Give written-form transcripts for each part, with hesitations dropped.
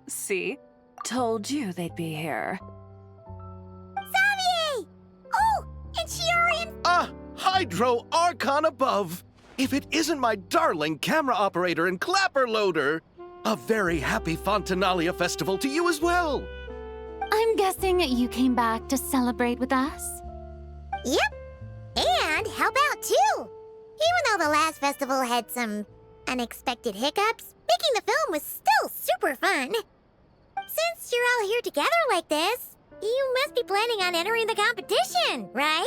See? Told you they'd be here. Xavier! Oh, and Shiorian! Ah, Hydro Archon above! If it isn't my darling camera operator and clapper loader! A very happy Fontinalia festival to you as well! I'm guessing you came back to celebrate with us? Yep. And how about two? Even though the last festival had some unexpected hiccups, making the film was still super fun. Since you're all here together like this, you must be planning on entering the competition, right?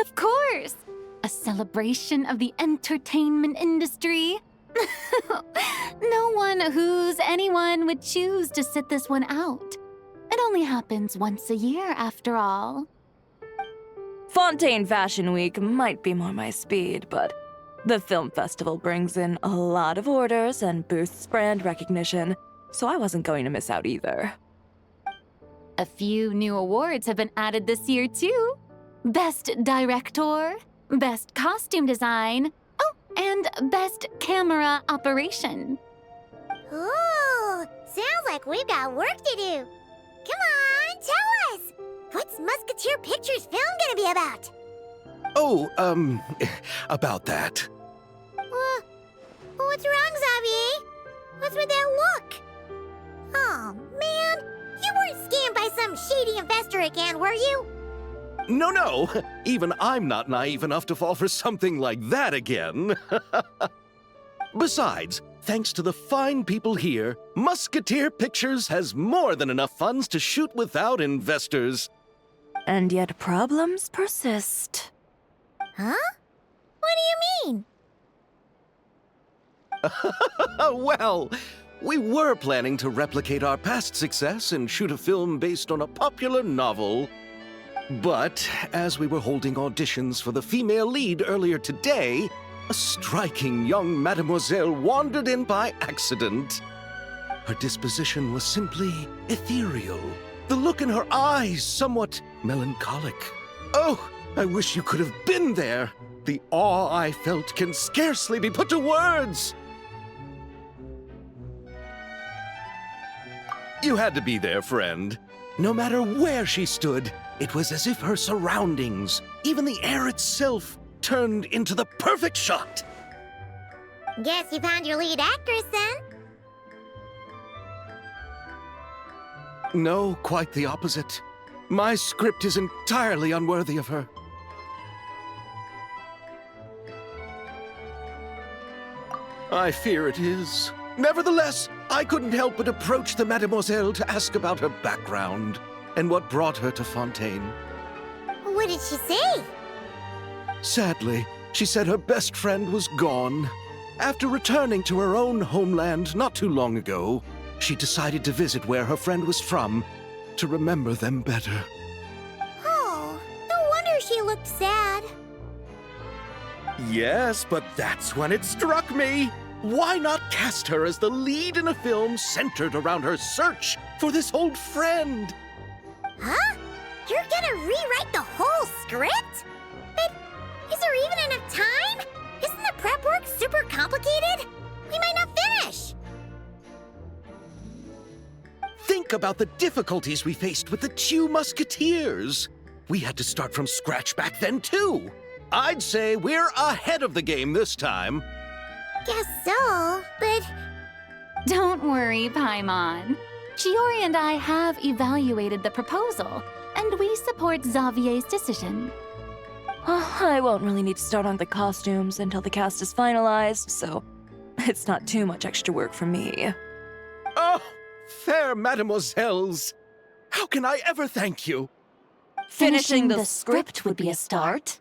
Of course! A celebration of the entertainment industry. No one who's anyone would choose to sit this one out. It only happens once a year, after all. Fontaine Fashion Week might be more my speed, but the film festival brings in a lot of orders and boosts brand recognition, so I wasn't going to miss out either. A few new awards have been added this year, too. Best Director, Best Costume Design, oh, and Best Camera Operation. Ooh, sounds like we've got work to do. Come on, tell us! What's Musketeer Pictures film gonna be about? Oh, about that. What's wrong, Xavier? What's with that look? Oh, man, you weren't scammed by some shady investor again, were you? No, even I'm not naive enough to fall for something like that again. Besides, thanks to the fine people here, Musketeer Pictures has more than enough funds to shoot without investors. And yet problems persist. Huh? What do you mean? Well, we were planning to replicate our past success and shoot a film based on a popular novel. But as we were holding auditions for the female lead earlier today, a striking young mademoiselle wandered in by accident. Her disposition was simply ethereal, the look in her eyes somewhat melancholic. Oh, I wish you could have been there. The awe I felt can scarcely be put to words. You had to be there, friend. No matter where she stood, it was as if her surroundings, even the air itself, turned into the perfect shot. Guess you found your lead actress, then? No, quite the opposite. My script is entirely unworthy of her. I fear it is. Nevertheless, I couldn't help but approach the mademoiselle to ask about her background and what brought her to Fontaine. What did she say? Sadly, she said her best friend was gone. After returning to her own homeland not too long ago, she decided to visit where her friend was from to remember them better. Oh, no wonder she looked sad. Yes, but that's when it struck me. Why not cast her as the lead in a film centered around her search for this old friend? Huh? You're gonna rewrite the whole script? But is there even enough time? Isn't the prep work super complicated? We might not finish. Think about the difficulties we faced with the two Musketeers. We had to start from scratch back then, too. I'd say we're ahead of the game this time. Guess so, but... Don't worry, Paimon. Chiori and I have evaluated the proposal, and we support Xavier's decision. I won't really need to start on the costumes until the cast is finalized, so it's not too much extra work for me. Oh, fair mademoiselles. How can I ever thank you? Finishing the script would be a start.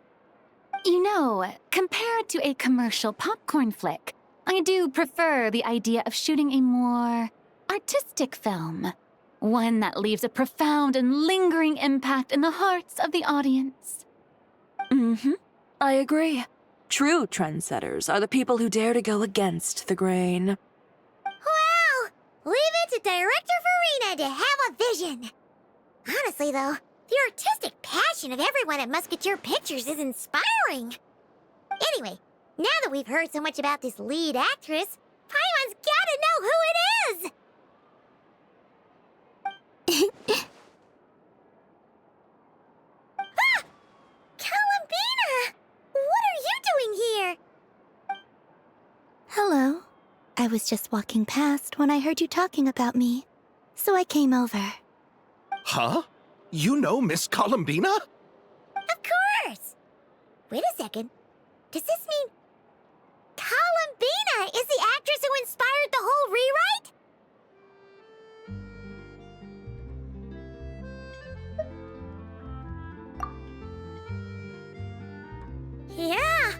You know, compared to a commercial popcorn flick, I do prefer the idea of shooting a more artistic film. One that leaves a profound and lingering impact in the hearts of the audience. I agree. True trendsetters are the people who dare to go against the grain. Well, leave it to Director Verena to have a vision. Honestly, though, the artistic passion of everyone at Musketeer Pictures is inspiring. Anyway, now that we've heard so much about this lead actress, Paimon's gotta know who it is! Ah! Columbina! What are you doing here? Hello. I was just walking past when I heard you talking about me, so I came over. Huh? You know Miss Columbina? Of course! Wait a second. Does this mean Columbina is the actress who inspired the whole rewrite? Yeah.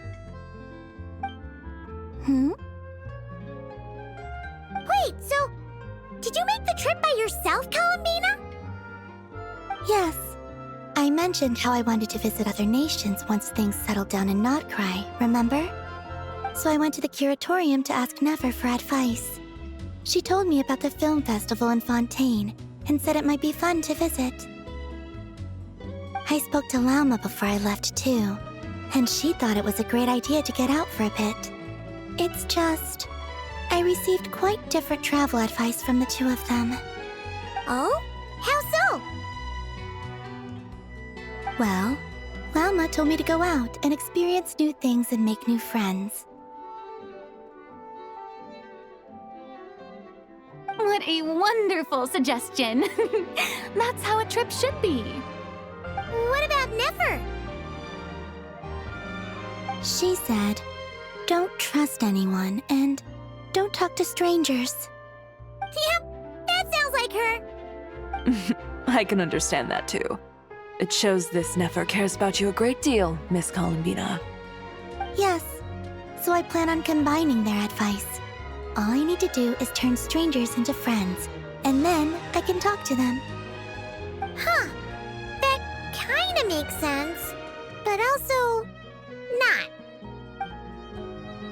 Wait, so did you make the trip by yourself, Columbina? Yes. I mentioned how I wanted to visit other nations once things settled down in Notcry, remember? So I went to the curatorium to ask Never for advice. She told me about the film festival in Fontaine and said it might be fun to visit. I spoke to Lauma before I left too, and she thought it was a great idea to get out for a bit. It's just, I received quite different travel advice from the two of them. Oh? How so? Well, Lauma told me to go out and experience new things and make new friends. What a wonderful suggestion. That's how a trip should be. What about Nefer? She said, don't trust anyone and don't talk to strangers. Yep, that sounds like her. I can understand that too. It shows this Nefer cares about you a great deal, Miss Columbina. Yes, so I plan on combining their advice. All I need to do is turn strangers into friends, and then I can talk to them. Huh. That kinda makes sense, but also not.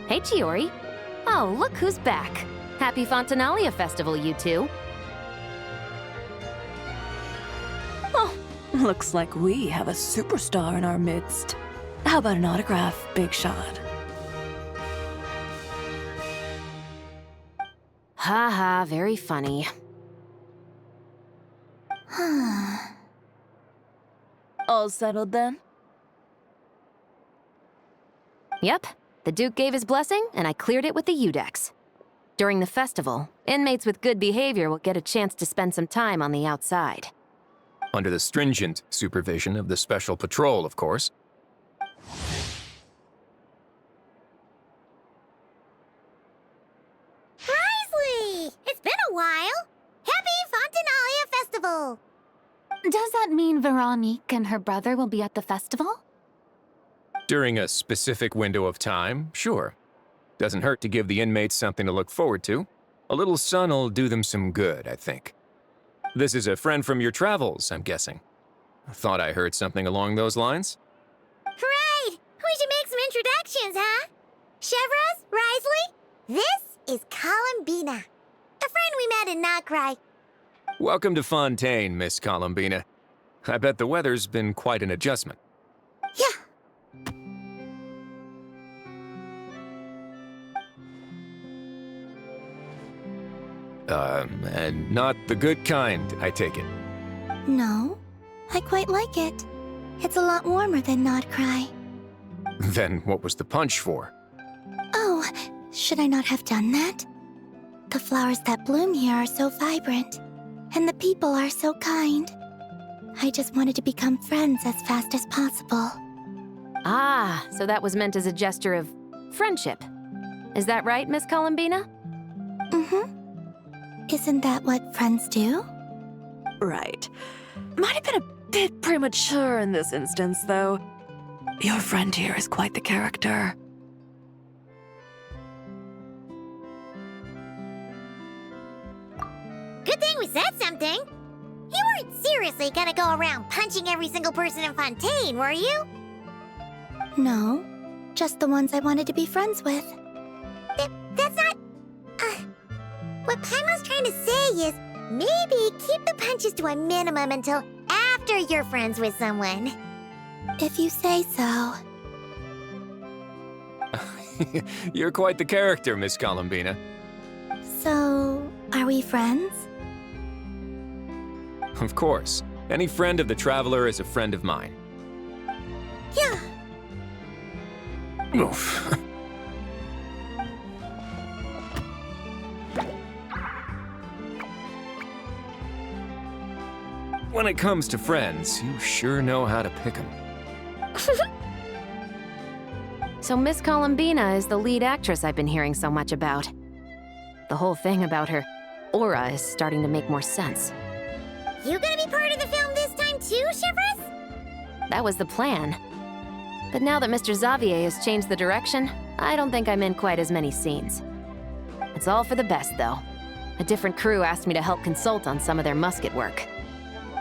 Hey, Chiori. Oh, look who's back. Happy Fontinalia Festival, you two. Oh, looks like we have a superstar in our midst. How about an autograph, Big Shot? Ha ha, very funny. All settled then? Yep, the Duke gave his blessing, and I cleared it with the Udex. During the festival, inmates with good behavior will get a chance to spend some time on the outside. Under the stringent supervision of the Special Patrol, of course. Risley! It's been a while! Happy Fontinalia Festival! Does that mean Veronique and her brother will be at the festival? During a specific window of time, sure. Doesn't hurt to give the inmates something to look forward to. A little sun'll do them some good, I think. This is a friend from your travels, I'm guessing. Thought I heard something along those lines? Right! We should make some introductions, huh? Chevros, Risley, this is Columbina, a friend we met in Notcry. Welcome to Fontaine, Miss Columbina. I bet the weather's been quite an adjustment. Yeah. And not the good kind, I take it. No, I quite like it. It's a lot warmer than Notcry. Then what was the punch for? Oh, should I not have done that? The flowers that bloom here are so vibrant, and the people are so kind. I just wanted to become friends as fast as possible. Ah, so that was meant as a gesture of friendship. Is that right, Miss Columbina? Mm-hmm. Isn't that what friends do? Right. Might have been a bit premature in this instance, though. Your friend here is quite the character. Good thing we said something. You weren't seriously gonna go around punching every single person in Fontaine, were you? No, Just the ones I wanted to be friends with. That's not... what Paimon's trying to say is, maybe keep the punches to a minimum until after you're friends with someone. If you say so. You're quite the character, Miss Columbina. So, are we friends? Of course. Any friend of the Traveler is a friend of mine. Yeah. Oof. When it comes to friends, you sure know how to pick them. So Miss Columbina is the lead actress I've been hearing so much about. The whole thing about her aura is starting to make more sense. You gonna be part of the film this time too, Shivers? That was the plan. But now that Mr. Xavier has changed the direction, I don't think I'm in quite as many scenes. It's all for the best, though. A different crew asked me to help consult on some of their musket work.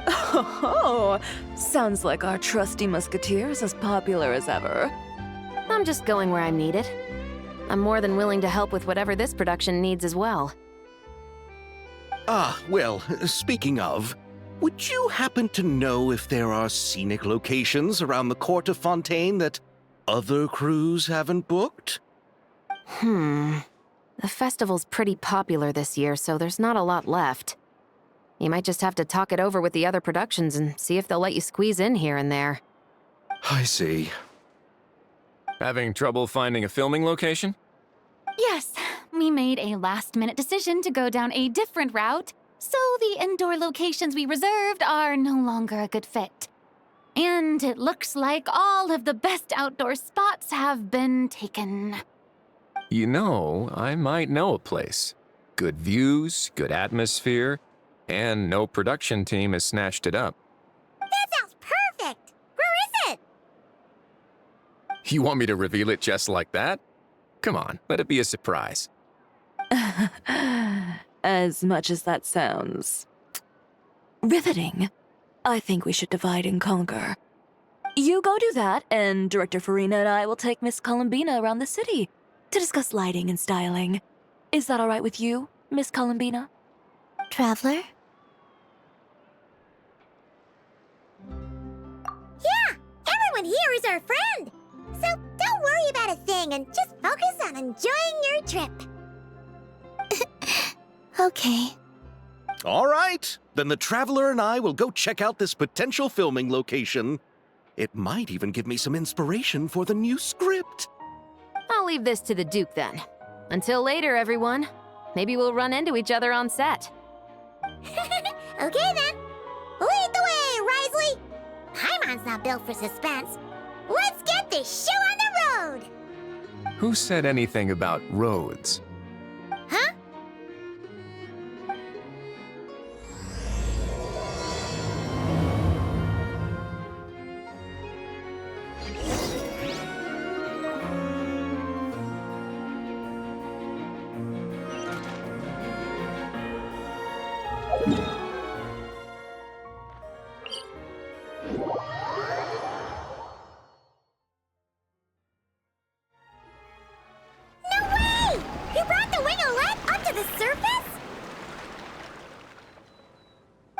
Oh, sounds like our trusty musketeer is as popular as ever. I'm just going where I'm needed. I'm more than willing to help with whatever this production needs as well. Ah, well, speaking of, would you happen to know if there are scenic locations around the court of Fontaine that other crews haven't booked? The festival's pretty popular this year, so there's not a lot left. You might just have to talk it over with the other productions and see if they'll let you squeeze in here and there. I see. Having trouble finding a filming location? Yes, we made a last-minute decision to go down a different route, so the indoor locations we reserved are no longer a good fit. And it looks like all of the best outdoor spots have been taken. You know, I might know a place. Good views, good atmosphere, and no production team has snatched it up. That sounds perfect! Where is it? You want me to reveal it just like that? Come on, let it be a surprise. As much as that sounds riveting, I think we should divide and conquer. You go do that, and Director Farina and I will take Miss Columbina around the city to discuss lighting and styling. Is that all right with you, Miss Columbina? Traveler? Yeah! Everyone here is our friend! So don't worry about a thing and just focus on enjoying your trip. Okay. All right, then the Traveler and I will go check out this potential filming location. It might even give me some inspiration for the new script. I'll leave this to the Duke then. Until later, everyone. Maybe we'll run into each other on set. Okay then. Lead the way, Risley! Paimon's not built for suspense. Let's get this show on the road! Who said anything about roads? Huh?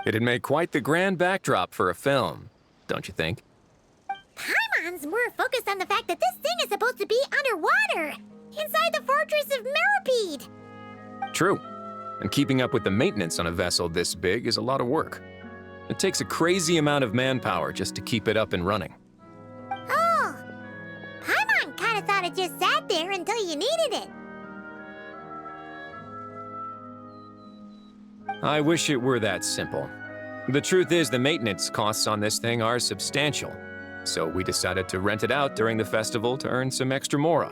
It'd make quite the grand backdrop for a film, don't you think? Paimon's more focused on the fact that this thing is supposed to be underwater, inside the fortress of Meripede. True. And keeping up with the maintenance on a vessel this big is a lot of work. It takes a crazy amount of manpower just to keep it up and running. Oh, Paimon kind of thought it just sat there until you needed it. I wish it were that simple. The truth is the maintenance costs on this thing are substantial, so we decided to rent it out during the festival to earn some extra mora.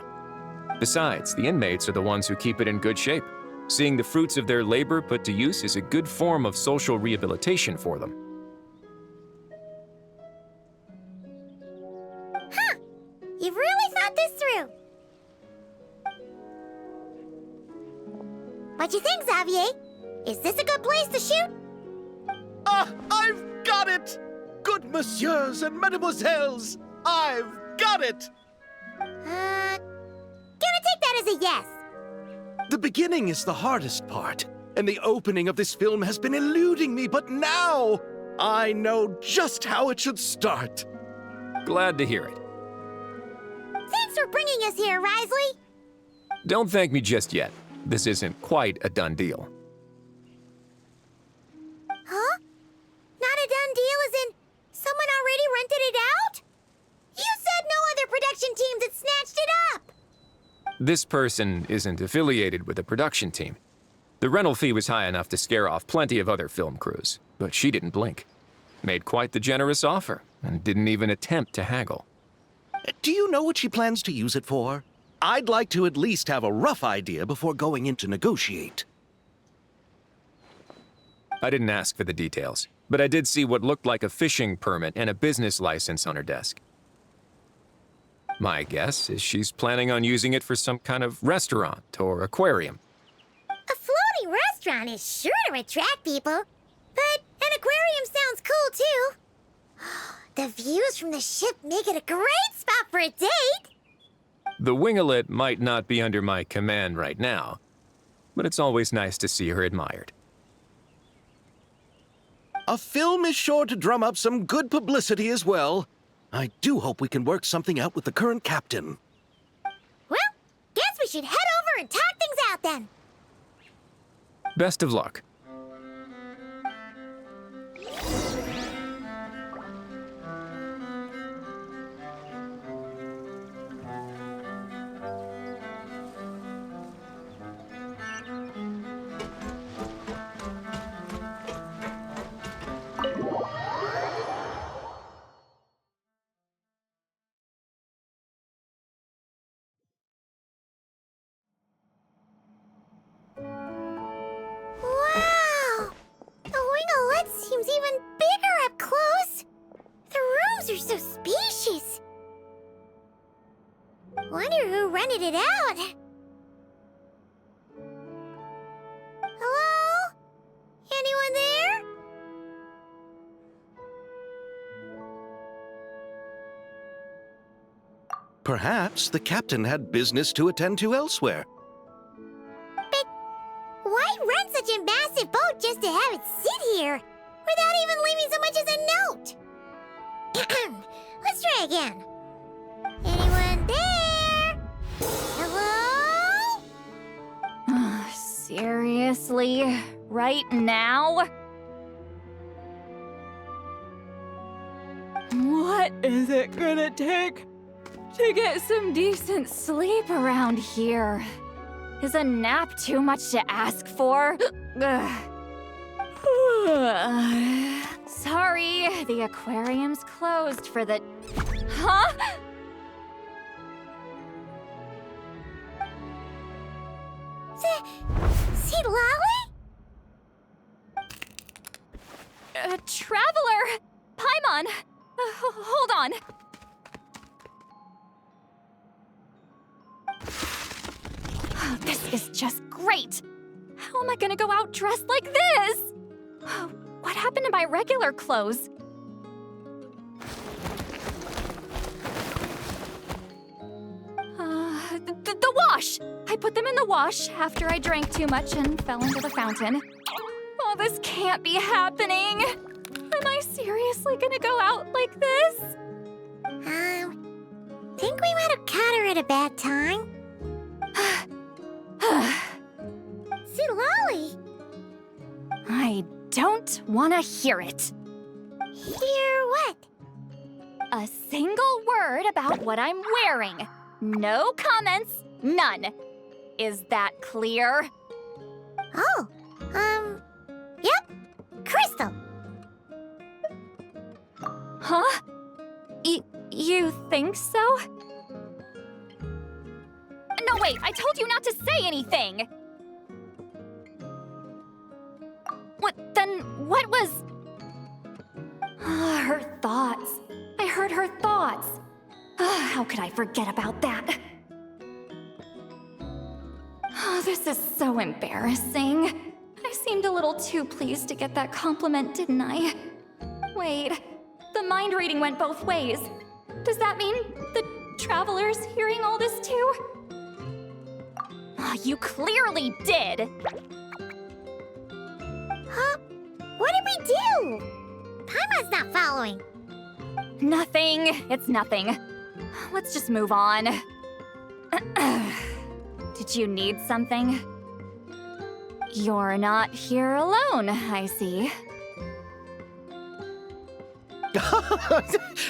Besides, the inmates are the ones who keep it in good shape. Seeing the fruits of their labor put to use is a good form of social rehabilitation for them. Huh, you've really thought this through. What you think, Xavier? Is this a good place to shoot? Ah, I've got it! Good messieurs and mademoiselles, I've got it! a yes. The beginning is the hardest part, and the opening of this film has been eluding me, but now I know just how it should start. Glad to hear it. Thanks for bringing us here, Risley. Don't thank me just yet. This isn't quite a done deal. Huh? Not a done deal as in someone already rented it out? You said no other production teams had snatched it up! This person isn't affiliated with a production team. The rental fee was high enough to scare off plenty of other film crews, but she didn't blink. Made quite the generous offer, and didn't even attempt to haggle. Do you know what she plans to use it for? I'd like to at least have a rough idea before going in to negotiate. I didn't ask for the details, but I did see what looked like a fishing permit and a business license on her desk. My guess is she's planning on using it for some kind of restaurant or aquarium. A floating restaurant is sure to attract people, but an aquarium sounds cool too. The views from the ship make it a great spot for a date. The winglet might not be under my command right now, but it's always nice to see her admired. A film is sure to drum up some good publicity as well. I do hope we can work something out with the current captain. Well, guess we should head over and talk things out then. Best of luck. Wow! The winglet seems even bigger up close. The rooms are so spacious. Wonder who rented it out. Hello? Anyone there? Perhaps the captain had business to attend to elsewhere. Why rent such a massive boat just to have it sit here, without even leaving so much as a note? Let's try again. Anyone there? Hello? Seriously? Right now? What is it gonna take to get some decent sleep around here? Is a nap too much to ask for? Sorry, the aquarium's closed for the... Huh? See Lolly? Traveler! Paimon! Hold on. This is just great! How am I gonna go out dressed like this? What happened to my regular clothes? The wash! I put them in the wash after I drank too much and fell into the fountain. Oh, this can't be happening! Am I seriously gonna go out like this? Think we might have caught her at a bad time. See Lolly? I don't want to hear it. Hear what? A single word about what I'm wearing. No comments, none. Is that clear? Oh, yep. Crystal. Huh? You think so? No, wait, I told you not to say anything! What was... Her thoughts. I heard her thoughts. How could I forget about that? This is so embarrassing. I seemed a little too pleased to get that compliment, didn't I? Wait, the mind reading went both ways. Does that mean the traveler's hearing all this too? You clearly did! Huh? What did we do? Paimon's not following. Nothing. It's nothing. Let's just move on. Did you need something? You're not here alone, I see.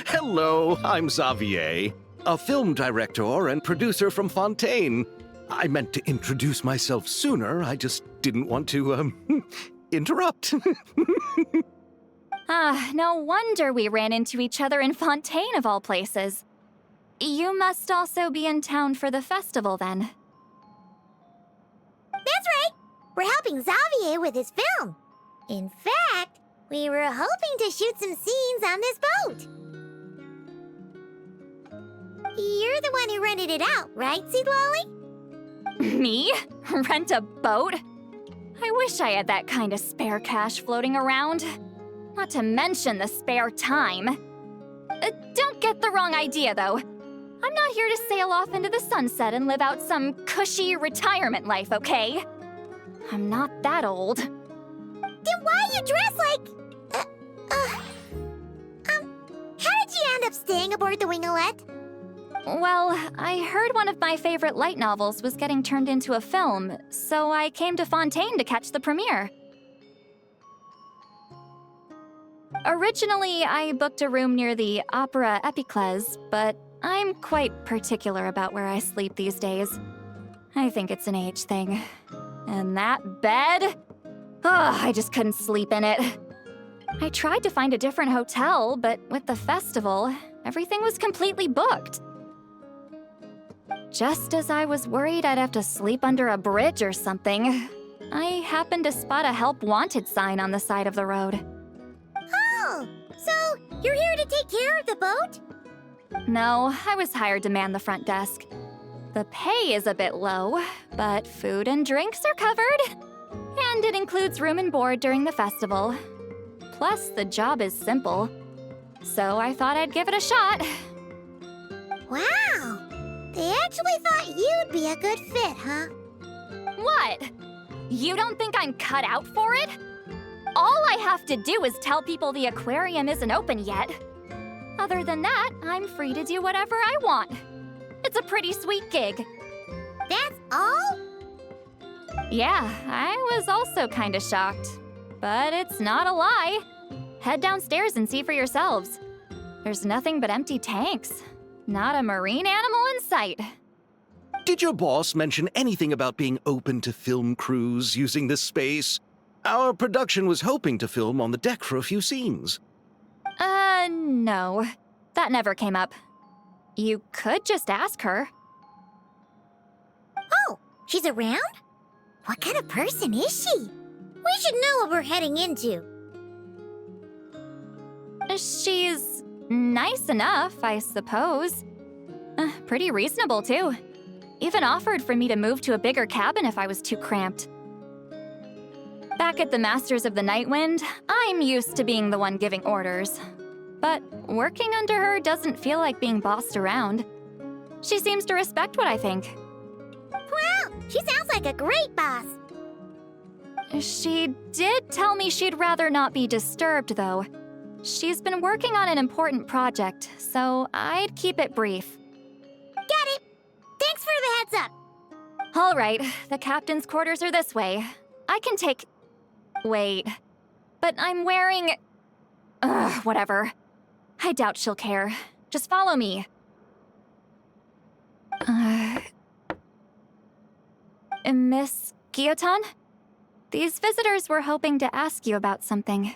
Hello, I'm Xavier, a film director and producer from Fontaine. I meant to introduce myself sooner, I just didn't want to, interrupt. No wonder we ran into each other in Fontaine of all places. You must also be in town for the festival then. That's right. We're helping Xavier with his film. In fact, we were hoping to shoot some scenes on this boat. You're the one who rented it out, right, Seed Lolly? Me? Rent a boat? I wish I had that kind of spare cash floating around. Not to mention the spare time. Don't get the wrong idea, though. I'm not here to sail off into the sunset and live out some cushy retirement life, okay? I'm not that old. Then why you dress like... how did you end up staying aboard the Winglet? Well, I heard one of my favorite light novels was getting turned into a film, so I came to Fontaine to catch the premiere. Originally, I booked a room near the Opera Epiclese, but I'm quite particular about where I sleep these days. I think it's an age thing. And that bed? I just couldn't sleep in it. I tried to find a different hotel, but with the festival, everything was completely booked. Just as I was worried I'd have to sleep under a bridge or something, I happened to spot a help wanted sign on the side of the road. Oh, so you're here to take care of the boat? No, I was hired to man the front desk. The pay is a bit low, but food and drinks are covered. And it includes room and board during the festival. Plus, the job is simple. So I thought I'd give it a shot. Wow! They actually thought you'd be a good fit, huh? What? You don't think I'm cut out for it? All I have to do is tell people the aquarium isn't open yet. Other than that, I'm free to do whatever I want. It's a pretty sweet gig. That's all? Yeah, I was also kinda shocked. But it's not a lie. Head downstairs and see for yourselves. There's nothing but empty tanks. Not a marine animal in sight. Did your boss mention anything about being open to film crews using this space? Our production was hoping to film on the deck for a few scenes. No. That never came up. You could just ask her. Oh, she's around? What kind of person is she? We should know what we're heading into. She's nice enough, I suppose. Pretty reasonable, too. Even offered for me to move to a bigger cabin if I was too cramped. Back at the Masters of the Night Wind, I'm used to being the one giving orders. But working under her doesn't feel like being bossed around. She seems to respect what I think. Wow, she sounds like a great boss. She did tell me she'd rather not be disturbed, though. She's been working on an important project, so I'd keep it brief. Got it. Thanks for the heads up. All right, the captain's quarters are this way. I can take... Wait. But I'm wearing... whatever. I doubt she'll care. Just follow me. Miss Guillotin? These visitors were hoping to ask you about something.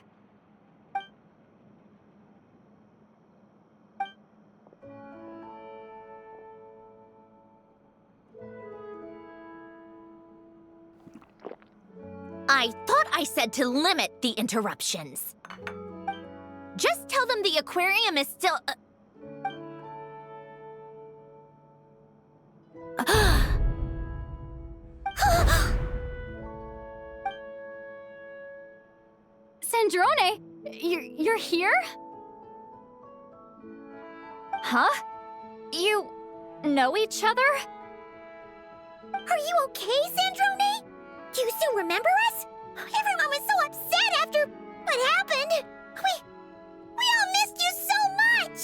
I thought I said to limit the interruptions. Just tell them the aquarium is still... Sandrone, you're here? Huh? You know each other? Are you okay, Sandrone? Do you still remember us? Everyone was so upset after what happened. We all missed you so much.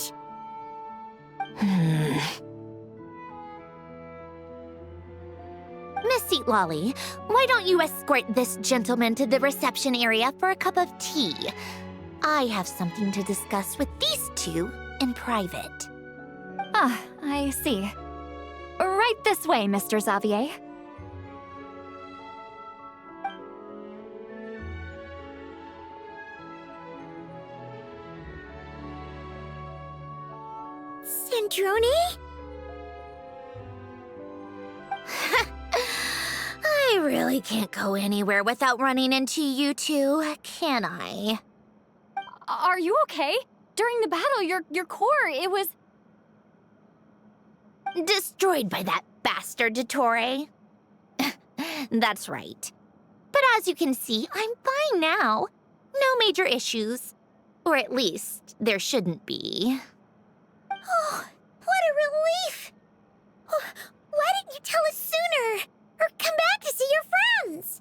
Miss Seat Lolly, why don't you escort this gentleman to the reception area for a cup of tea? I have something to discuss with these two in private. Ah, I see. Right this way, Mr. Xavier. Sandrone? I really can't go anywhere without running into you two, can I? Are you okay? During the battle, your core, it was... Destroyed by that bastard Dottore. That's right. But as you can see, I'm fine now. No major issues. Or at least, there shouldn't be. Oh, what a relief! Oh, why didn't you tell us sooner? Or come back to see your friends?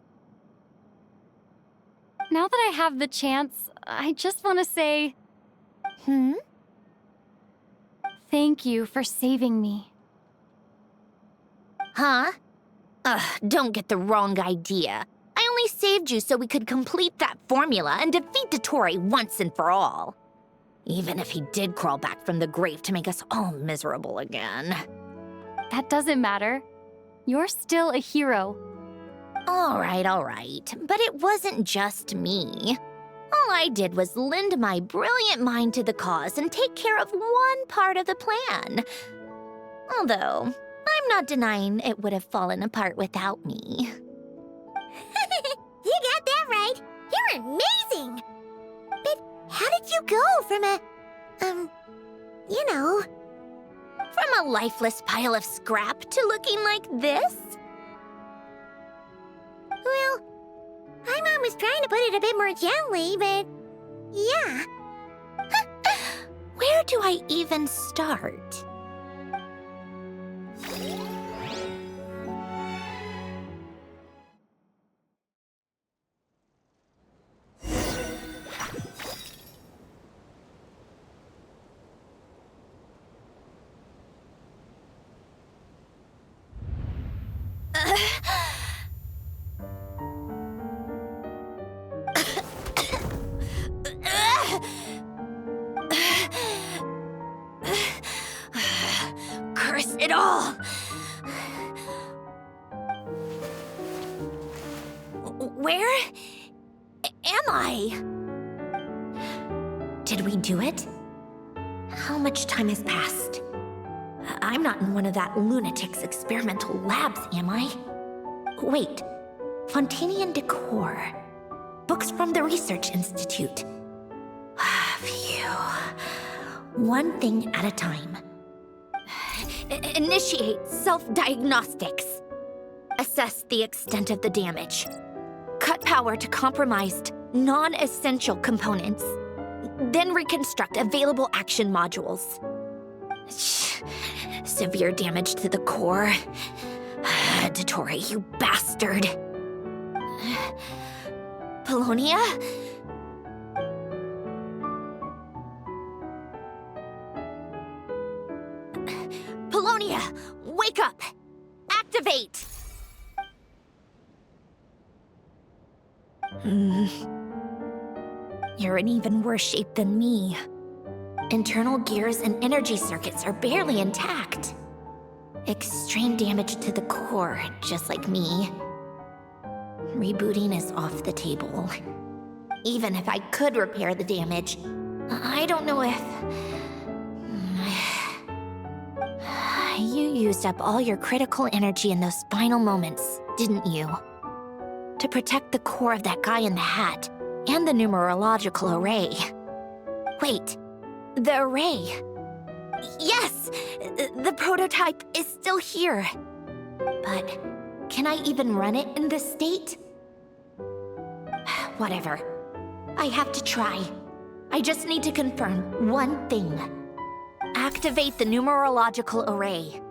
Now that I have the chance, I just want to say... Thank you for saving me. Huh? Don't get the wrong idea. I only saved you so we could complete that formula and defeat Dottore once and for all. Even if he did crawl back from the grave to make us all miserable again. That doesn't matter. You're still a hero. All right. But it wasn't just me. All I did was lend my brilliant mind to the cause and take care of one part of the plan. Although, I'm not denying it would have fallen apart without me. You got that right. You're amazing. But how did you go from a, From a lifeless pile of scrap to looking like this? Well, my mom was trying to put it a bit more gently, but yeah. Where do I even start? Curse it all! Where am I? Did we do it? How much time has passed? I'm not in one of that lunatic's experimental labs, am I? Wait, Fontanian decor. Books from the Research Institute. Phew. One thing at a time. Initiate self-diagnostics. Assess the extent of the damage. Cut power to compromised, non-essential components. Then reconstruct available action modules. Severe damage to the core. Dottore, you bastard. Polonia? Polonia, wake up! Activate! You're in even worse shape than me. Internal gears and energy circuits are barely intact. Extreme damage to the core, just like me. Rebooting is off the table. Even if I could repair the damage, I don't know if... You used up all your critical energy in those final moments, didn't you? To protect the core of that guy in the hat, and the numerological array. Wait, the array. Yes! The prototype is still here. But can I even run it in this state? Whatever. I have to try. I just need to confirm one thing. Activate the numerological array.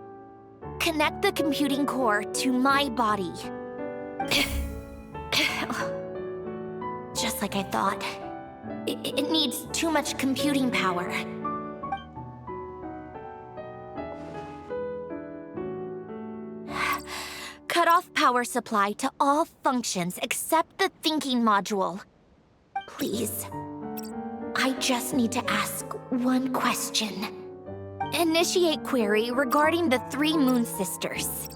connect the computing core to my body. Just like I thought. It needs too much computing power. Cut off power supply to all functions except the thinking module. Please. I just need to ask one question. Initiate query regarding the 3 moon sisters.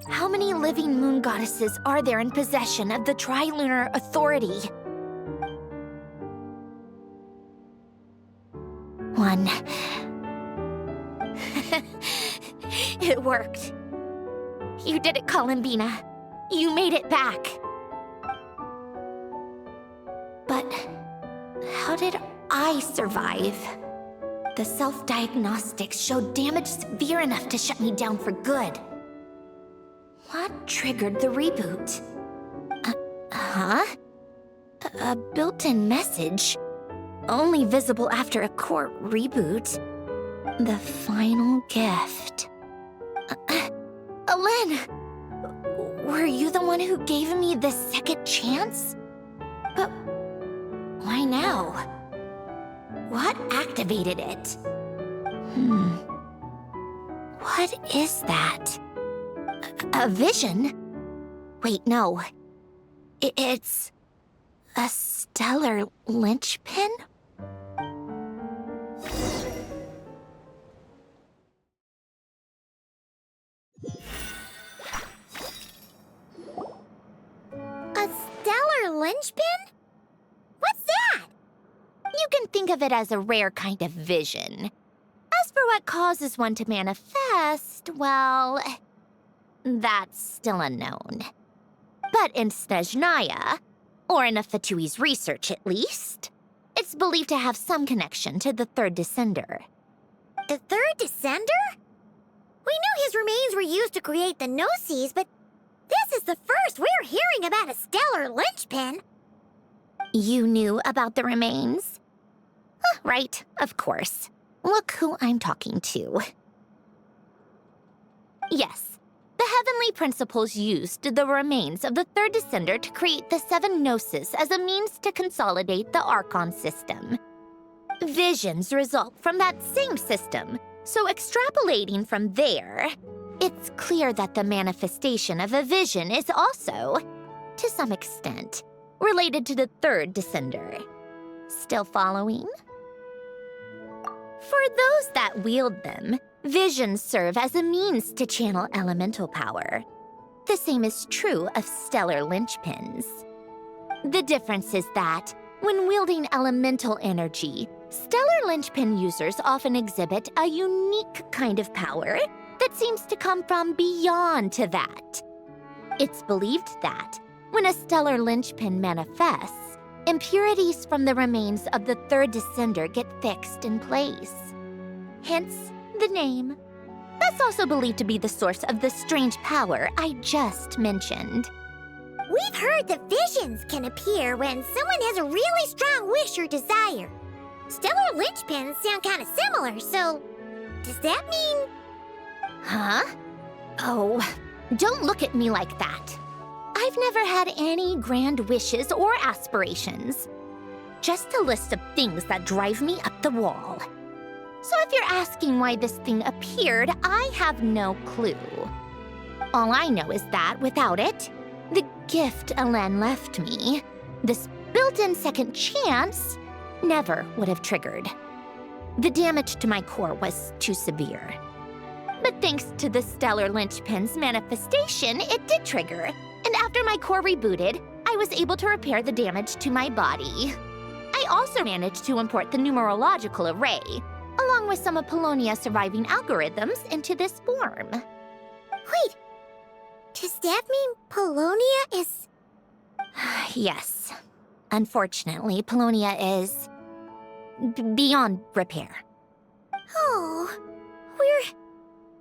How many living moon goddesses are there in possession of the Trilunar Authority? 1. It worked. You did it, Columbina. You made it back. But how did I survive? The self-diagnostics showed damage severe enough to shut me down for good. What triggered the reboot? A built-in message? Only visible after a core reboot. The final gift. Alen! Were you the one who gave me this second chance? But why now? What activated it? What is that? A vision? Wait, no. It's a stellar linchpin? A stellar linchpin? What's that? You can think of it as a rare kind of vision. As for what causes one to manifest, well, that's still unknown. But in Snezhnaya, or in Afatui's research at least, it's believed to have some connection to the third descender. The third descender? We knew his remains were used to create the Gnosis, but this is the first we're hearing about a stellar linchpin. You knew about the remains? Right, of course. Look who I'm talking to. Yes, the Heavenly Principles used the remains of the third descender to create the 7 Gnosis as a means to consolidate the Archon system. Visions result from that same system, so extrapolating from there, it's clear that the manifestation of a vision is also, to some extent, related to the third descender. Still following? For those that wield them, visions serve as a means to channel elemental power. The same is true of stellar linchpins. The difference is that, when wielding elemental energy, stellar linchpin users often exhibit a unique kind of power that seems to come from beyond to that. It's believed that, when a stellar linchpin manifests, impurities from the remains of the third descender get fixed in place. Hence, the name. That's also believed to be the source of the strange power I just mentioned. We've heard that visions can appear when someone has a really strong wish or desire. Stellar linchpins sound kind of similar, so does that mean... Huh? Oh, don't look at me like that. I've never had any grand wishes or aspirations. Just a list of things that drive me up the wall. So if you're asking why this thing appeared, I have no clue. All I know is that without it, the gift Alen left me, this built-in second chance, never would have triggered. The damage to my core was too severe. But thanks to the stellar linchpin's manifestation, it did trigger. And after my core rebooted, I was able to repair the damage to my body. I also managed to import the numerological array, along with some of Polonia's surviving algorithms, into this form. Wait, does that mean Polonia is... Yes. Unfortunately, Polonia is... beyond repair. Oh, we're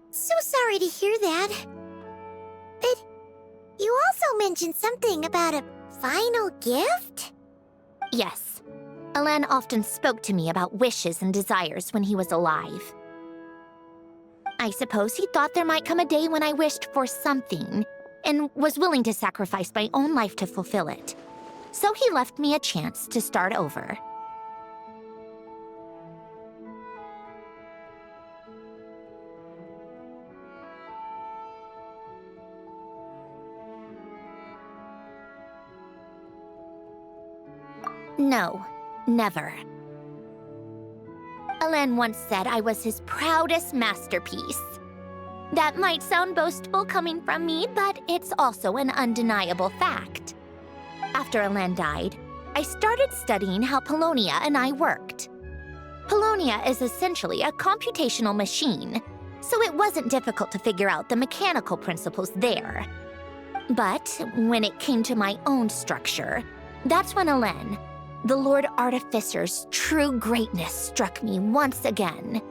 so sorry to hear that. But you also mentioned something about a final gift? Yes. Alen often spoke to me about wishes and desires when he was alive. I suppose he thought there might come a day when I wished for something, and was willing to sacrifice my own life to fulfill it. So he left me a chance to start over. No, never. Alain once said I was his proudest masterpiece. That might sound boastful coming from me, but it's also an undeniable fact. After Alain died, I started studying how Paulownia and I worked. Paulownia is essentially a computational machine, so it wasn't difficult to figure out the mechanical principles there. But when it came to my own structure, that's when Alain, the Lord Artificer's true greatness, struck me once again.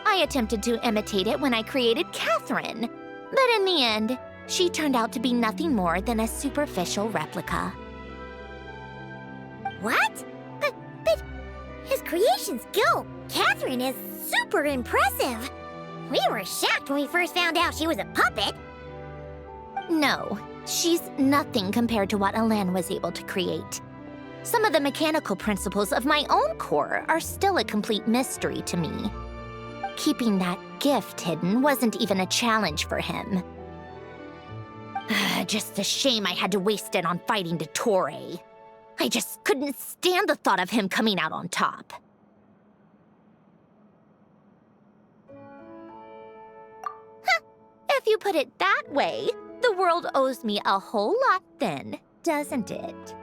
I attempted to imitate it when I created Catherine, but in the end, she turned out to be nothing more than a superficial replica. What? But his creation skill, Catherine, is super impressive. We were shocked when we first found out she was a puppet. No, she's nothing compared to what Alain was able to create. Some of the mechanical principles of my own core are still a complete mystery to me. Keeping that gift hidden wasn't even a challenge for him. Just a shame I had to waste it on fighting Dottore. I just couldn't stand the thought of him coming out on top. Huh, if you put it that way, the world owes me a whole lot then, doesn't it?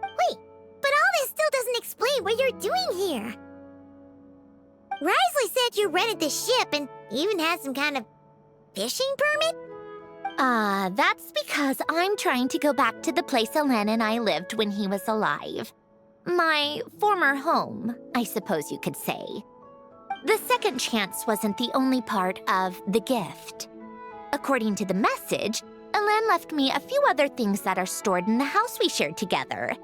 Wait, but all this still doesn't explain what you're doing here. Risley said you rented the ship and even had some kind of fishing permit? That's because I'm trying to go back to the place Alain and I lived when he was alive. My former home, I suppose you could say. The second chance wasn't the only part of the gift. According to the message, Alain left me a few other things that are stored in the house we shared together.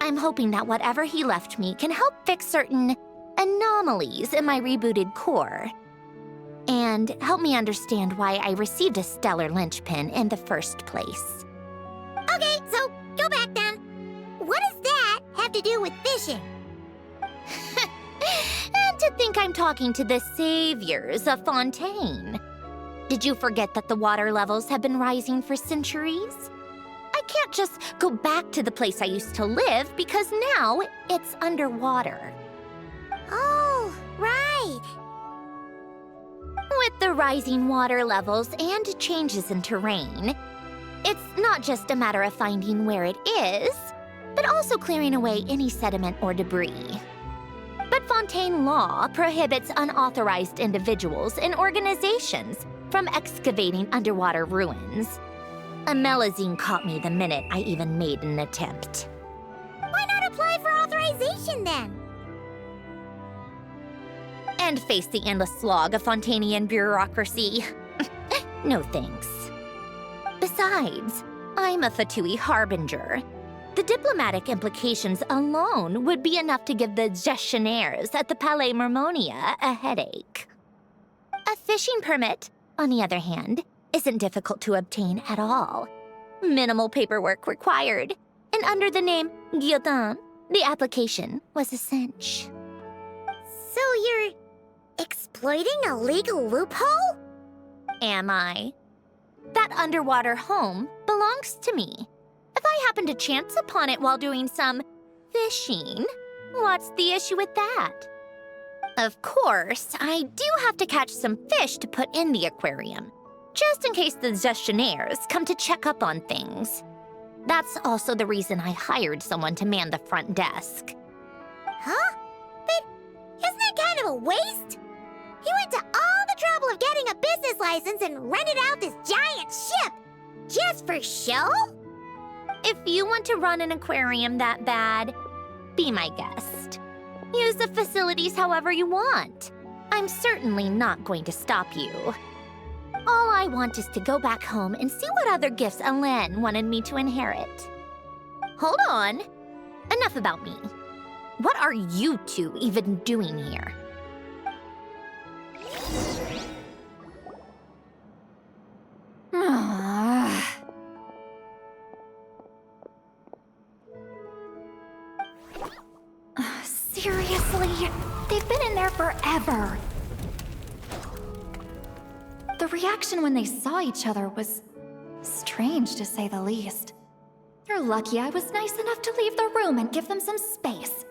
I'm hoping that whatever he left me can help fix certain anomalies in my rebooted core, and help me understand why I received a stellar linchpin in the first place. Okay, so go back then. What does that have to do with fishing? And to think I'm talking to the saviors of Fontaine. Did you forget that the water levels have been rising for centuries? I can't just go back to the place I used to live because now it's underwater. Oh, right. With the rising water levels and changes in terrain, it's not just a matter of finding where it is, but also clearing away any sediment or debris. But Fontaine law prohibits unauthorized individuals and organizations from excavating underwater ruins. A Melazine caught me the minute I even made an attempt. Why not apply for authorization then? And face the endless slog of Fontainian bureaucracy. No thanks. Besides, I'm a Fatui harbinger. The diplomatic implications alone would be enough to give the gestionnaires at the Palais Mermonia a headache. A fishing permit, on the other hand, isn't difficult to obtain at all. Minimal paperwork required, and under the name Guillotin, the application was a cinch. So you're exploiting a legal loophole? Am I? That underwater home belongs to me. If I happen to chance upon it while doing some fishing, what's the issue with that? Of course, I do have to catch some fish to put in the aquarium, just in case the gestionnaires come to check up on things. That's also the reason I hired someone to man the front desk. Huh? But isn't that kind of a waste? He went to all the trouble of getting a business license and rented out this giant ship. Just for show? If you want to run an aquarium that bad, be my guest. Use the facilities however you want. I'm certainly not going to stop you. All I want is to go back home and see what other gifts Alain wanted me to inherit. Hold on. Enough about me. What are you two even doing here? Seriously? They've been in there forever. The reaction when they saw each other was strange, to say the least. You're lucky I was nice enough to leave the room and give them some space.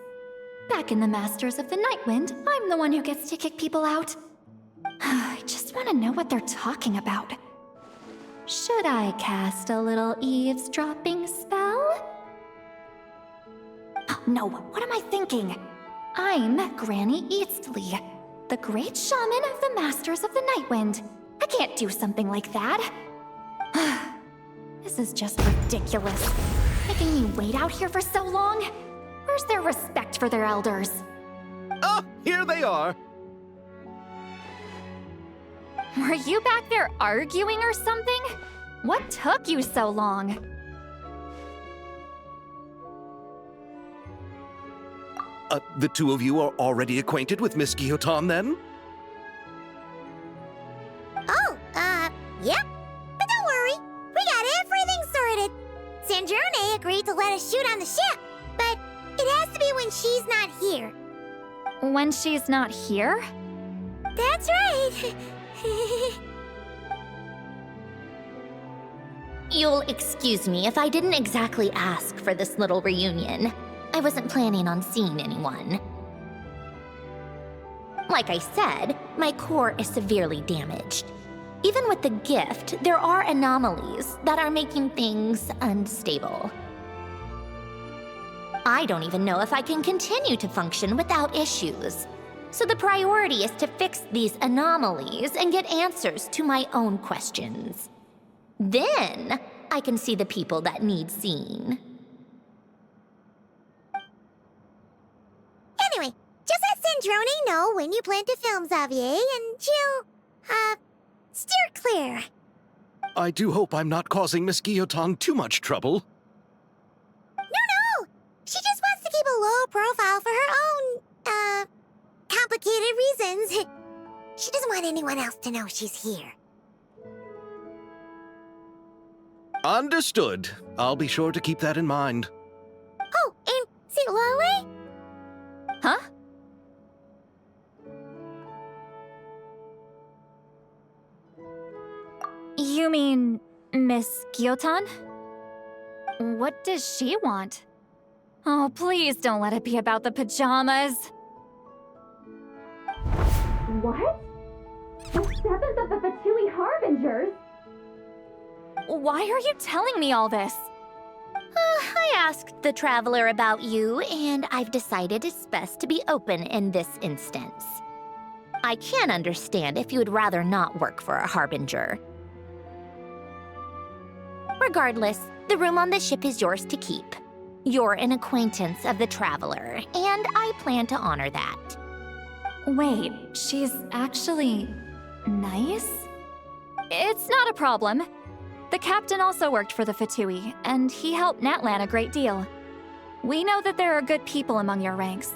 Back in the Masters of the Nightwind, I'm the one who gets to kick people out. I just want to know what they're talking about. Should I cast a little eavesdropping spell? Oh, no, what am I thinking? I'm Granny Eastley, the great shaman of the Masters of the Nightwind. I can't do something like that. This is just ridiculous. Making me wait out here for so long? Where's their respect for their elders? Oh, here they are. Were you back there arguing or something? What took you so long? The two of you are already acquainted with Miss Guillotin, then? Oh, yep. But don't worry, we got everything sorted. Sandrone agreed to let us shoot on the ship, but it has to be when she's not here. When she's not here? That's right. You'll excuse me if I didn't exactly ask for this little reunion. I wasn't planning on seeing anyone. Like I said, my core is severely damaged. Even with the gift, there are anomalies that are making things unstable. I don't even know if I can continue to function without issues. So the priority is to fix these anomalies and get answers to my own questions. Then, I can see the people that need seeing. Anyway, just let Sandrone know when you plan to film Xavier, and she'll, steer clear. I do hope I'm not causing Miss Guillotin too much trouble. No! She just wants to keep a low profile for her own, complicated reasons. She doesn't want anyone else to know she's here. Understood. I'll be sure to keep that in mind. Oh, and see Lale? Huh? You mean Miss Guillotin? What does she want? Oh, please don't let it be about the pajamas. What? The 7th of the Fatui Harbingers? Why are you telling me all this? I asked the Traveler about you, and I've decided it's best to be open in this instance. I can understand if you would rather not work for a Harbinger. Regardless, the room on the ship is yours to keep. You're an acquaintance of the Traveler, and I plan to honor that. Wait, she's actually nice? It's not a problem. The captain also worked for the Fatui, and he helped Natlan a great deal. We know that there are good people among your ranks.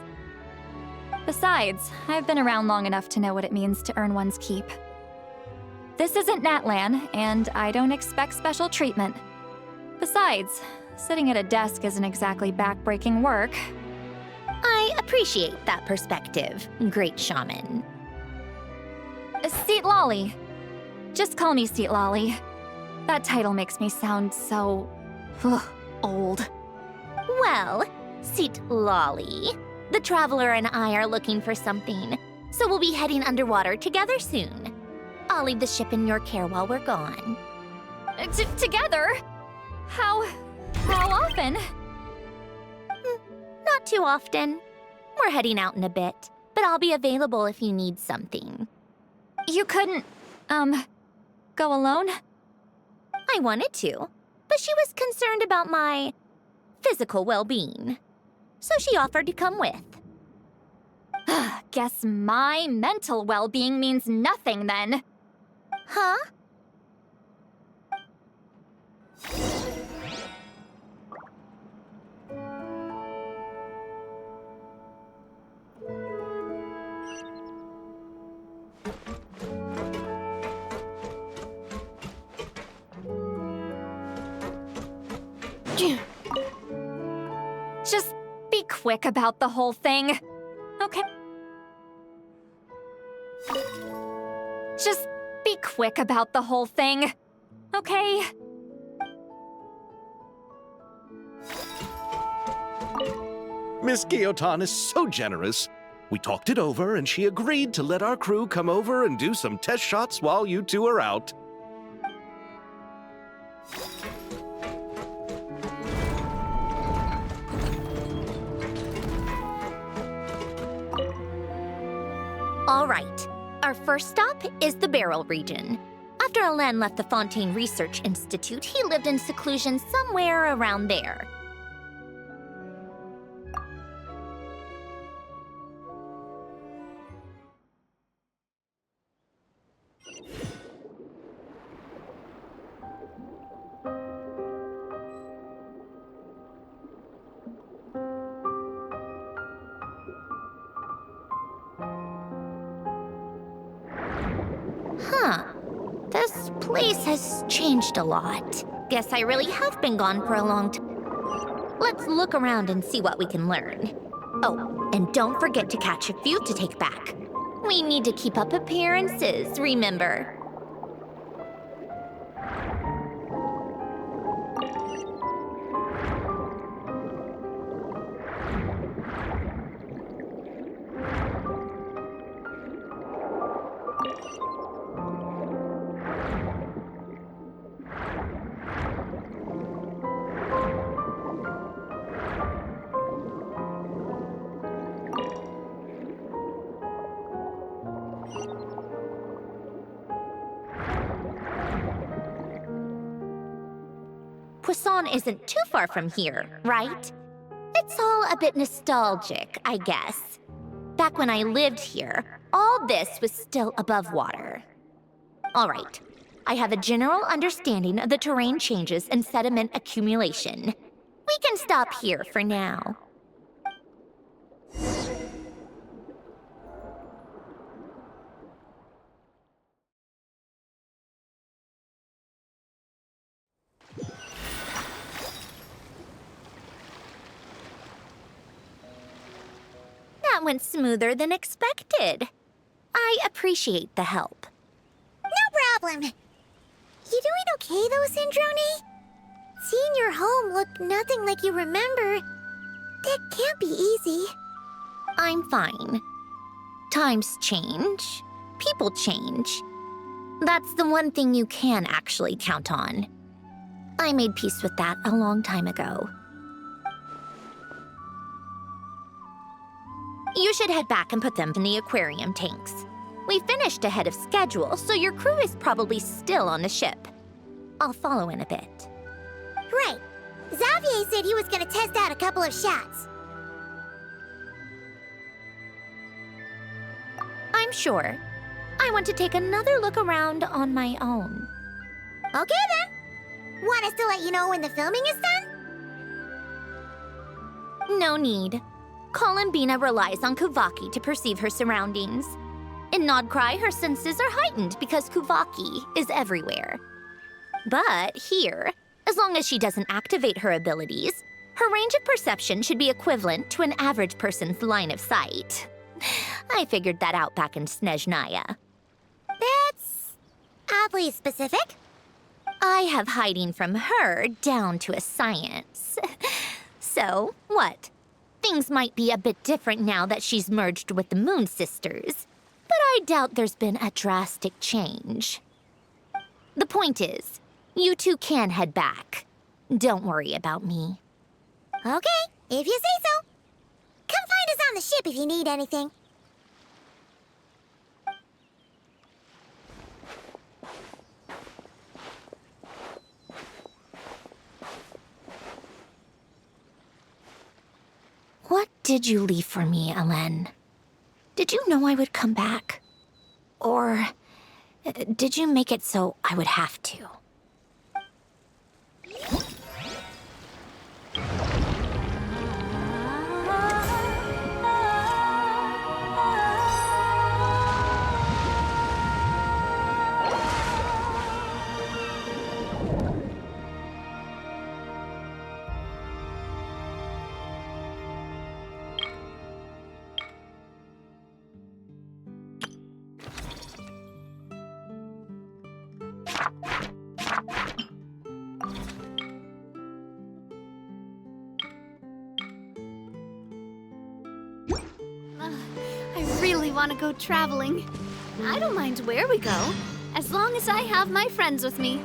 Besides, I've been around long enough to know what it means to earn one's keep. This isn't Natlan, and I don't expect special treatment. Besides, sitting at a desk isn't exactly back-breaking work. I appreciate that perspective, great shaman. Seat Lolly. Just call me Seat Lolly. That title makes me sound so... old. Well, Seat Lolly, the Traveler and I are looking for something, so we'll be heading underwater together soon. I'll leave the ship in your care while we're gone. Together? How often? Not too often. We're heading out in a bit, but I'll be available if you need something. You couldn't, go alone? I wanted to, but she was concerned about my physical well-being, so she offered to come with. Guess my mental well-being means nothing then. Huh? Just be quick about the whole thing. Okay. quick about the whole thing, okay? Miss Guillotin is so generous. We talked it over, and she agreed to let our crew come over and do some test shots while you two are out. All right. Our first stop is the Barrel region. After Alain left the Fontaine Research Institute, he lived in seclusion somewhere around there. Huh. This place has changed a lot. Guess I really have been gone for a long time. Let's look around and see what we can learn. Oh, and don't forget to catch a few to take back. We need to keep up appearances, remember? Poisson isn't too far from here, right? It's all a bit nostalgic, I guess. Back when I lived here, all this was still above water. All right, I have a general understanding of the terrain changes and sediment accumulation. We can stop here for now. That went smoother than expected. I appreciate the help. No problem. You doing okay though, Syndrome? Seeing your home look nothing like you remember, that can't be easy. I'm fine. Times change. People change. That's the one thing you can actually count on. I made peace with that a long time ago. You should head back and put them in the aquarium tanks. We finished ahead of schedule, so your crew is probably still on the ship. I'll follow in a bit. Right. Xavier said he was gonna test out a couple of shots. I'm sure. I want to take another look around on my own. Okay then. Want us to let you know when the filming is done? No need. Columbina relies on Kuvaki to perceive her surroundings. In Nodcry, her senses are heightened because Kuvaki is everywhere. But here, as long as she doesn't activate her abilities, her range of perception should be equivalent to an average person's line of sight. I figured that out back in Snezhnaya. That's oddly specific. I have hiding from her down to a science. So, what? Things might be a bit different now that she's merged with the Moon Sisters, but I doubt there's been a drastic change. The point is, you two can head back. Don't worry about me. Okay, if you say so. Come find us on the ship if you need anything. What did you leave for me, Alain? Did you know I would come back? Or did you make it so I would have to? want to go traveling. I don't mind where we go, as long as I have my friends with me.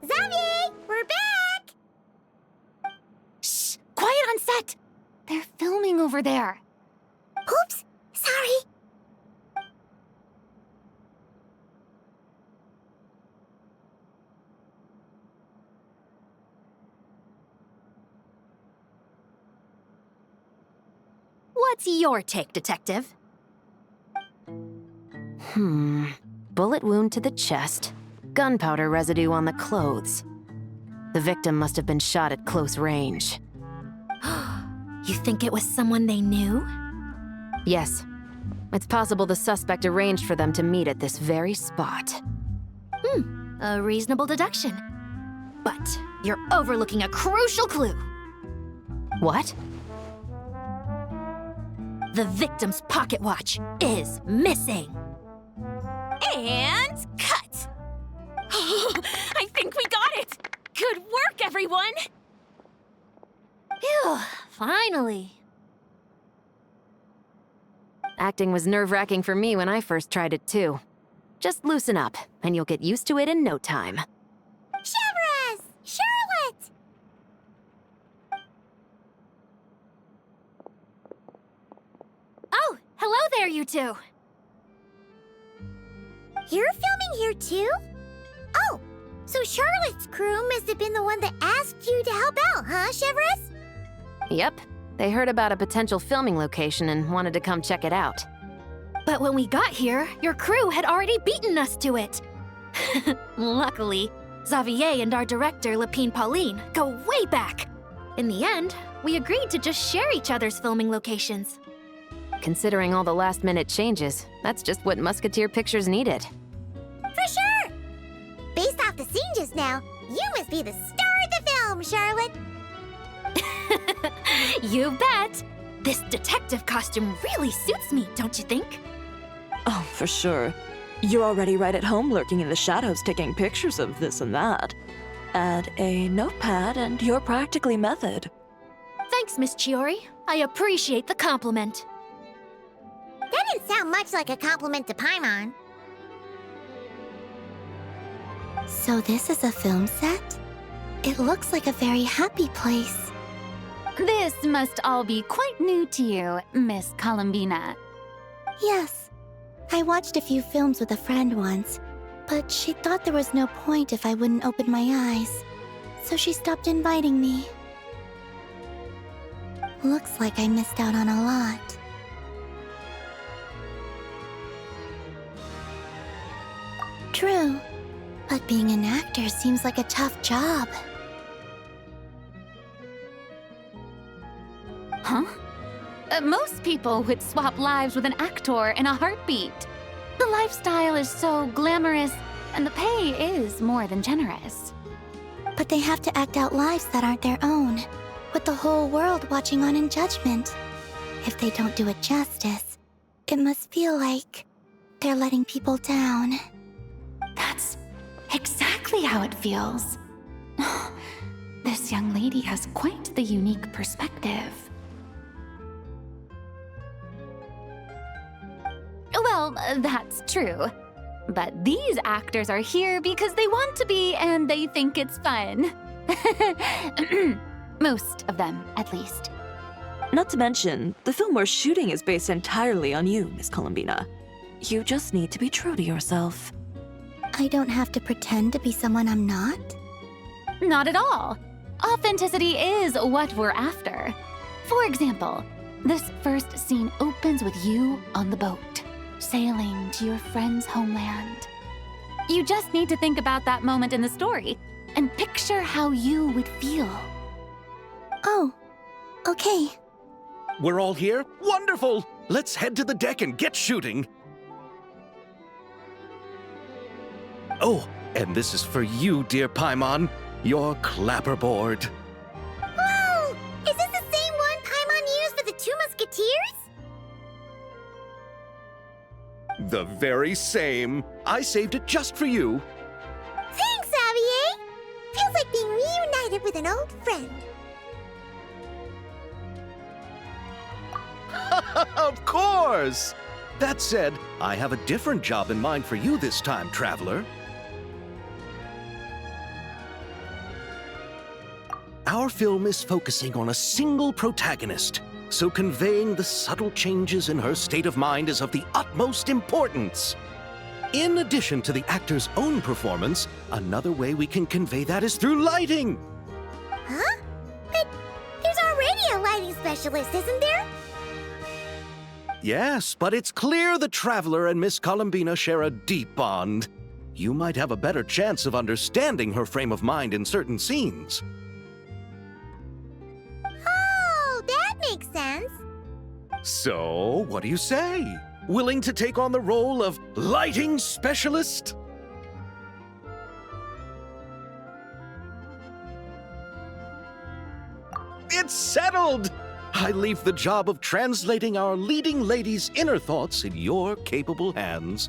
Xavier, we're back! Shh! Quiet on set! They're filming over there. Oops, sorry. What's your take, Detective? Bullet wound to the chest. Gunpowder residue on the clothes. The victim must have been shot at close range. You think it was someone they knew? Yes. It's possible the suspect arranged for them to meet at this very spot. A reasonable deduction. But you're overlooking a crucial clue. What? The victim's pocket watch is missing. And cut! I think we got it! Good work, everyone! Phew, finally. Acting was nerve-wracking for me when I first tried it too. Just loosen up, and you'll get used to it in no time. Severus! Charlotte! Oh, hello there, you two! You're filming here too? Oh, so Charlotte's crew must have been the one that asked you to help out, huh, Severus? Yep. They heard about a potential filming location and wanted to come check it out. But when we got here, your crew had already beaten us to it. Luckily, Xavier and our director, Lapine Pauline, go way back. In the end, we agreed to just share each other's filming locations. Considering all the last-minute changes, that's just what Musketeer Pictures needed. For sure! Based off the scene just now, you must be the star of the film, Charlotte! You bet! This detective costume really suits me, don't you think? Oh, for sure. You're already right at home lurking in the shadows taking pictures of this and that. Add a notepad and you're practically method. Thanks, Miss Chiori. I appreciate the compliment. That didn't sound much like a compliment to Paimon. So this is a film set? It looks like a very happy place. This must all be quite new to you, Miss Columbina. Yes. I watched a few films with a friend once, but she thought there was no point if I wouldn't open my eyes. So she stopped inviting me. Looks like I missed out on a lot. True, but being an actor seems like a tough job. Huh? Most people would swap lives with an actor in a heartbeat. The lifestyle is so glamorous, and the pay is more than generous. But they have to act out lives that aren't their own, with the whole world watching on in judgment. If they don't do it justice, it must feel like they're letting people down. That's exactly how it feels. This young lady has quite the unique perspective. Well, that's true. But these actors are here because they want to be and they think it's fun. Most of them, at least. Not to mention, the film we're shooting is based entirely on you, Miss Columbina. You just need to be true to yourself. I don't have to pretend to be someone I'm not? Not at all. Authenticity is what we're after. For example, this first scene opens with you on the boat, sailing to your friend's homeland. You just need to think about that moment in the story and picture how you would feel. Oh, okay. We're all here? Wonderful! Let's head to the deck and get shooting. Oh, and this is for you, dear Paimon, your clapperboard. Whoa! Is this the same one Paimon used for the Two Musketeers? The very same. I saved it just for you. Thanks, Xavier! Feels like being reunited with an old friend. Of course! That said, I have a different job in mind for you this time, traveler. Our film is focusing on a single protagonist, so conveying the subtle changes in her state of mind is of the utmost importance. In addition to the actor's own performance, another way we can convey that is through lighting. Huh? But there's already a lighting specialist, isn't there? Yes, but it's clear the Traveler and Miss Columbina share a deep bond. You might have a better chance of understanding her frame of mind in certain scenes. Oh, that makes sense. So, what do you say? Willing to take on the role of lighting specialist? It's settled! I leave the job of translating our leading lady's inner thoughts in your capable hands.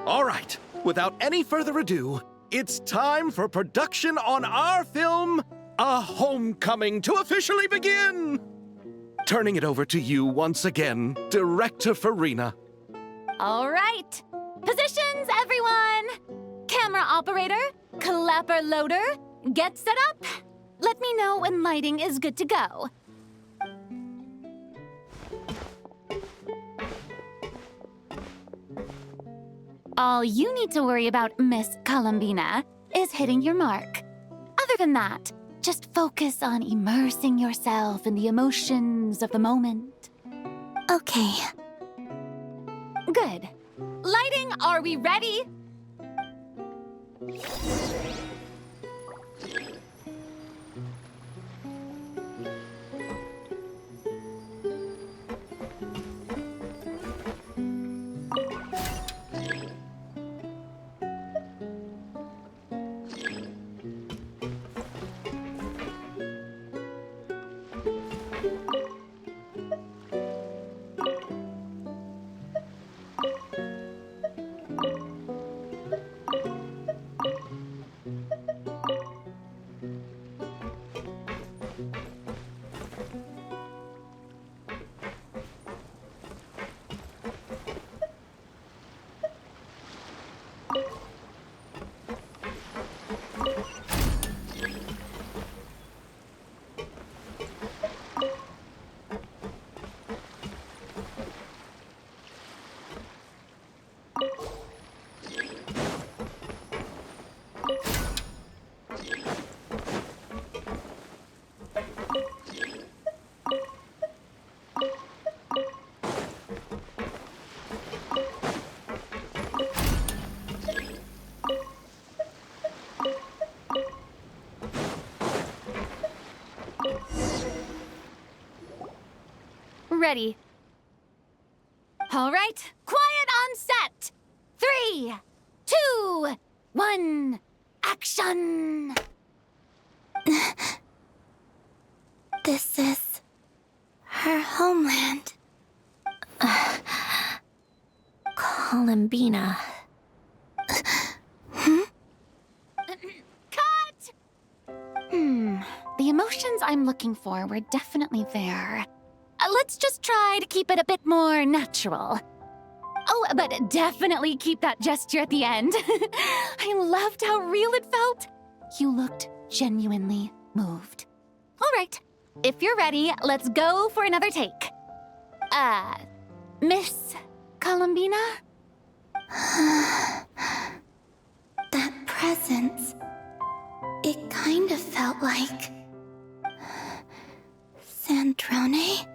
All right, without any further ado, it's time for production on our film, A Homecoming, to officially begin! Turning it over to you once again, Director Farina. All right. Positions, everyone! Camera operator, clapper loader, get set up. Let me know when lighting is good to go. All you need to worry about, Miss Columbina, is hitting your mark. Other than that, just focus on immersing yourself in the emotions of the moment. Okay. Good. Lighting, are we ready? ready. All right, quiet on set. 3, 2, 1, action! This is her homeland. Columbina. Cut! The emotions I'm looking for were definitely there. Let's just try to keep it a bit more natural. Oh, but definitely keep that gesture at the end. I loved how real it felt. You looked genuinely moved. All right, if you're ready, let's go for another take. Miss Columbina? That presence. It kind of felt like... Sandrone?